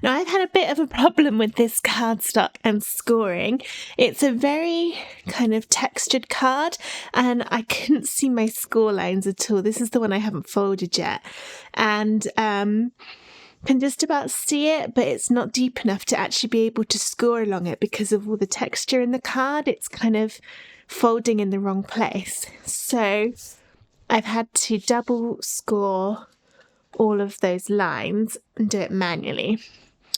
Now, I've had a bit of a problem with this cardstock and scoring. It's a very kind of textured card and I couldn't see my score lines at all. This is the one I haven't folded yet. And can just about see it, but it's not deep enough to actually be able to score along it because of all the texture in the card. It's kind of folding in the wrong place. So I've had to double score all of those lines and do it manually.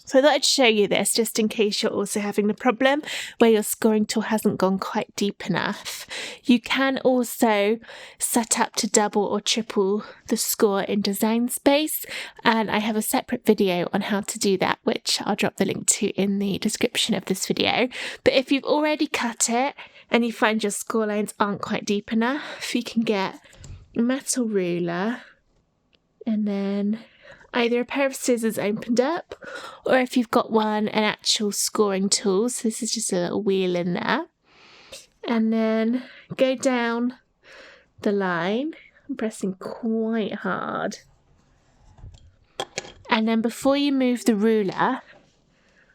So I thought I'd show you this just in case you're also having the problem where your scoring tool hasn't gone quite deep enough. You can also set up to double or triple the score in Design Space, and I have a separate video on how to do that, which I'll drop the link to in the description of this video. But if you've already cut it and you find your score lines aren't quite deep enough, you can get a metal ruler and then either a pair of scissors opened up, or if you've got one, an actual scoring tool. So this is just a little wheel in there. And then go down the line. I'm pressing quite hard. And then before you move the ruler,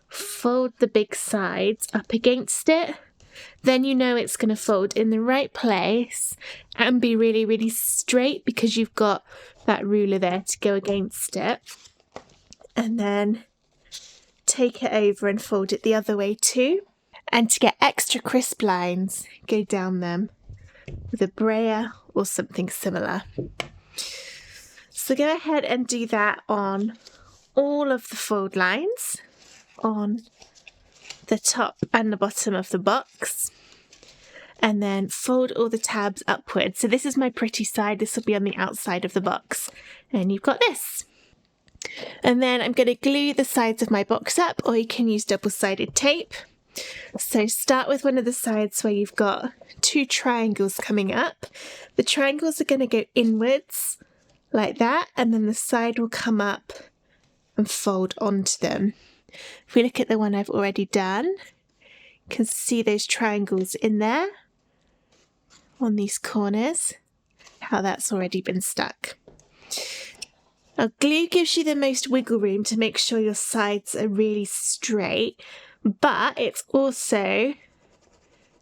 fold the big sides up against it. Then you know it's going to fold in the right place and be really, really straight because you've got that ruler there to go against it. And then take it over and fold it the other way too. And to get extra crisp lines, go down them with a brayer or something similar. So go ahead and do that on all of the fold lines on the top and the bottom of the box, and then fold all the tabs upwards. So this is my pretty side, this will be on the outside of the box, and you've got this. And then I'm going to glue the sides of my box up, or you can use double-sided tape. So start with one of the sides where you've got two triangles coming up. The triangles are going to go inwards like that, and then the side will come up and fold onto them. If we look at the one I've already done, you can see those triangles in there on these corners, how that's already been stuck. Now, glue gives you the most wiggle room to make sure your sides are really straight, but it's also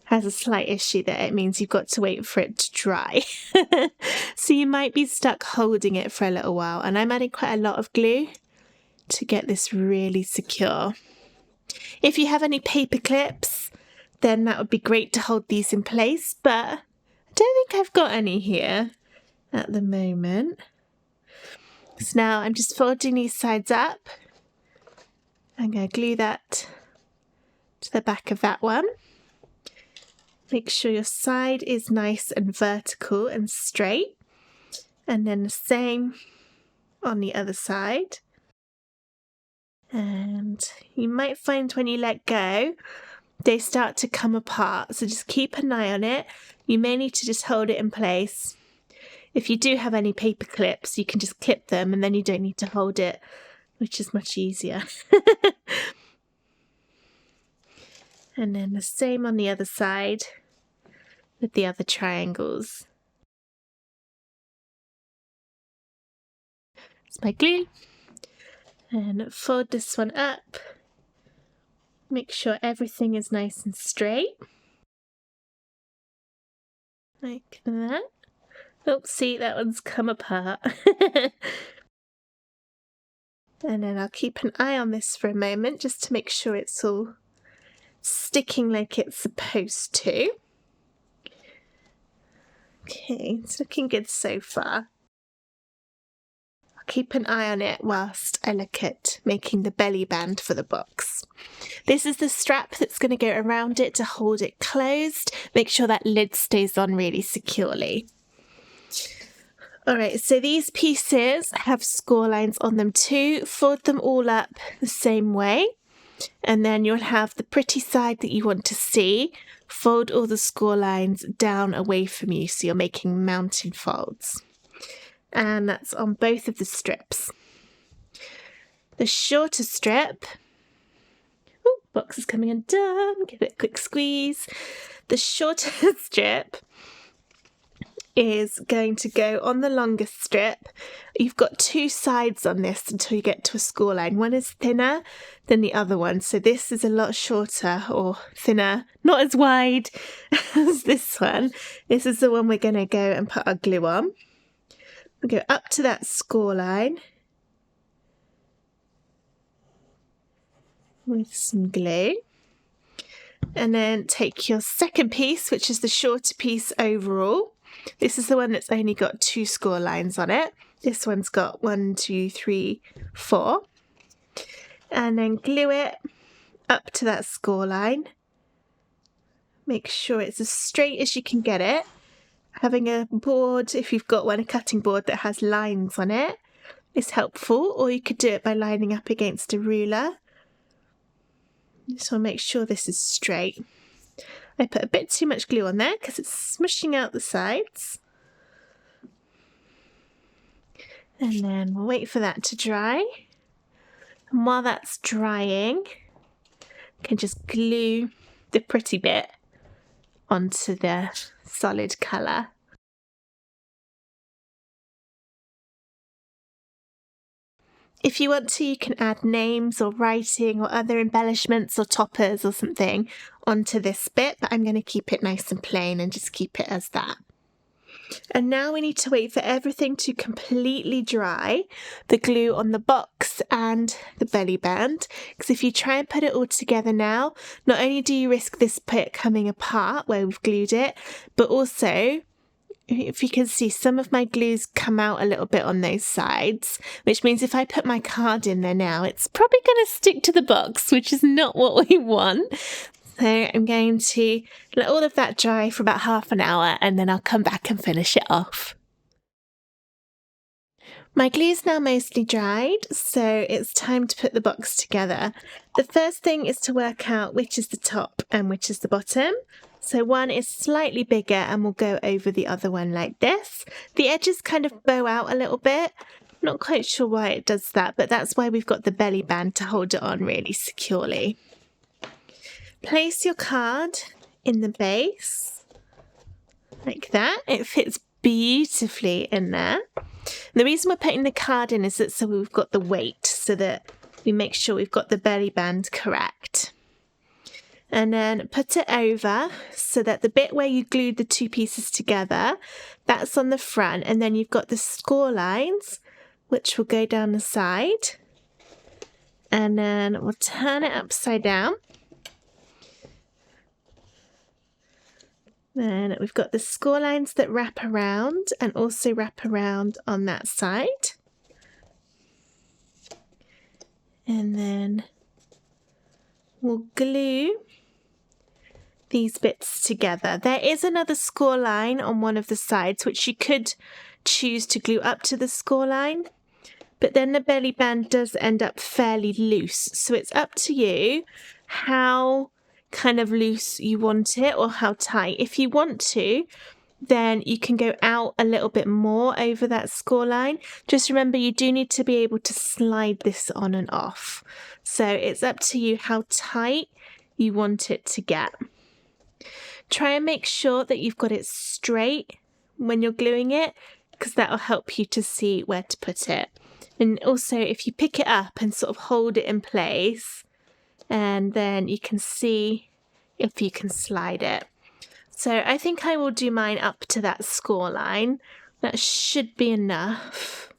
has a slight issue that it means you've got to wait for it to dry. So you might be stuck holding it for a little while, and I'm adding quite a lot of glue to get this really secure. If you have any paper clips, then that would be great to hold these in place, but I don't think I've got any here at the moment. So now I'm just folding these sides up. I'm going to glue that to the back of that one. Make sure your side is nice and vertical and straight. And then the same on the other side. And you might find when you let go, they start to come apart. So just keep an eye on it. You may need to just hold it in place. If you do have any paper clips, you can just clip them and then you don't need to hold it, which is much easier. And then the same on the other side with the other triangles. It's my glue. And fold this one up. Make sure everything is nice and straight. Like that. Oops, see, that one's come apart. And then I'll keep an eye on this for a moment just to make sure it's all sticking like it's supposed to. Okay, it's looking good so far. I'll keep an eye on it whilst I look at making the belly band for the box. This is the strap that's going to go around it to hold it closed. Make sure that lid stays on really securely. Alright, so these pieces have score lines on them too. Fold them all up the same way. And then you'll have the pretty side that you want to see. Fold all the score lines down away from you so you're making mountain folds. And that's on both of the strips. The shorter strip, box is coming undone, give it a quick squeeze. The shorter strip is going to go on the longest strip. You've got two sides on this until you get to a score line. One is thinner than the other one, so this is a lot shorter or thinner, not as wide as this one. This is the one we're going to go and put our glue on. We'll go up to that score line with some glue. And then take your second piece, which is the shorter piece overall. This is the one that's only got 2 score lines on it. This one's got 1, 2, 3, 4. And then glue it up to that score line. Make sure it's as straight as you can get it. Having a board, if you've got one, a cutting board that has lines on it, is helpful. Or you could do it by lining up against a ruler. Just want to make sure this is straight. I put a bit too much glue on there because it's smushing out the sides. And then we'll wait for that to dry. And while that's drying, I can just glue the pretty bit onto the solid colour. If you want to, you can add names or writing or other embellishments or toppers or something onto this bit, but I'm going to keep it nice and plain and just keep it as that. And now we need to wait for everything to completely dry, the glue on the box and the belly band, because if you try and put it all together now, not only do you risk this bit coming apart where we've glued it, but also, if you can see, some of my glue's come out a little bit on those sides, which means if I put my card in there now, it's probably going to stick to the box, which is not what we want. So I'm going to let all of that dry for about half an hour and then I'll come back and finish it off. My glue's now mostly dried, so it's time to put the box together. The first thing is to work out which is the top and which is the bottom. So one is slightly bigger and we'll go over the other one like this. The edges kind of bow out a little bit. I'm not quite sure why it does that, but that's why we've got the belly band to hold it on really securely. Place your card in the base, like that. It fits beautifully in there. And the reason we're putting the card in is that so we've got the weight, so that we make sure we've got the belly band correct. and then put it over so that the bit where you glued the two pieces together, that's on the front, and then you've got the score lines which will go down the side, and then we'll turn it upside down. Then we've got the score lines that wrap around and also wrap around on that side. And then we'll glue these bits together. There is another score line on one of the sides which you could choose to glue up to the score line, but then the belly band does end up fairly loose. So it's up to you how kind of loose you want it or how tight. If you want to, then you can go out a little bit more over that score line. Just remember, you do need to be able to slide this on and off. So it's up to you how tight you want it to get. Try and make sure that you've got it straight when you're gluing it, because that will help you to see where to put it. And also, if you pick it up and sort of hold it in place, and then you can see if you can slide it. So I think I will do mine up to that score line. That should be enough.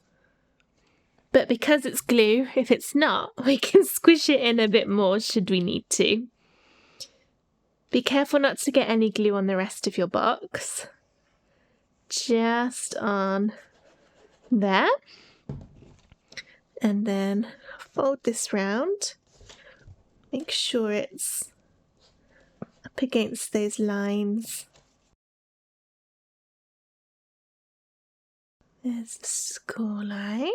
But because it's glue, if it's not, we can squish it in a bit more should we need to. Be careful not to get any glue on the rest of your box. Just on there. And then fold this round. Make sure it's up against those lines. There's the score line.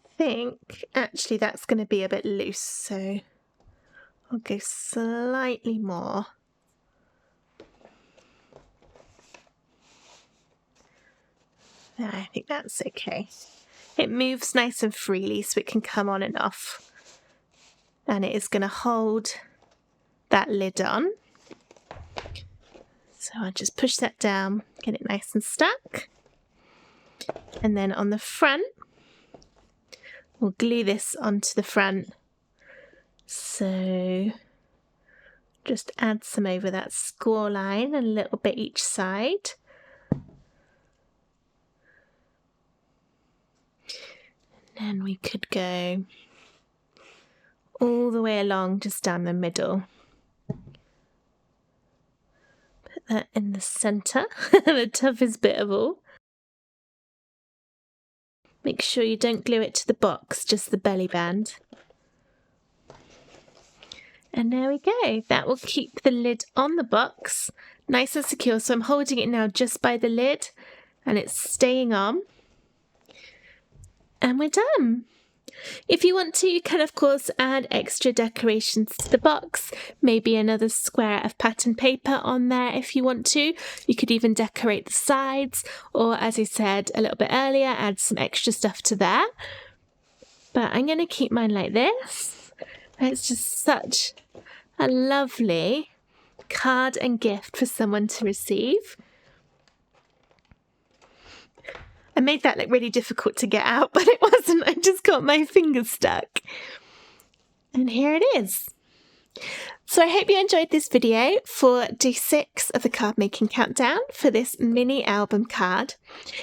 I think actually that's going to be a bit loose, so I'll go slightly more. There, I think that's okay. It moves nice and freely so it can come on and off. And it is going to hold that lid on. So I'll just push that down, get it nice and stuck. And then on the front, we'll glue this onto the front. So just add some over that score line, a little bit each side. And then we could go all the way along just down the middle. Put that in the centre, the toughest bit of all. Make sure you don't glue it to the box, just the belly band. And there we go. That will keep the lid on the box nice and secure. So I'm holding it now just by the lid and it's staying on. And we're done. If you want to, you can of course add extra decorations to the box, maybe another square of pattern paper on there if you want to. You could even decorate the sides, or as I said a little bit earlier, add some extra stuff to there. But I'm going to keep mine like this. It's just such a lovely card and gift for someone to receive. I made that look really difficult to get out, but it wasn't. I just got my fingers stuck. And here it is. So I hope you enjoyed this video for day 6 of the card making countdown for this mini album card.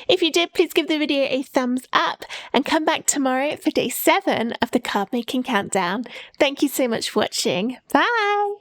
If you did, please give the video a thumbs up and come back tomorrow for day 7 of the card making countdown. Thank you so much for watching. Bye!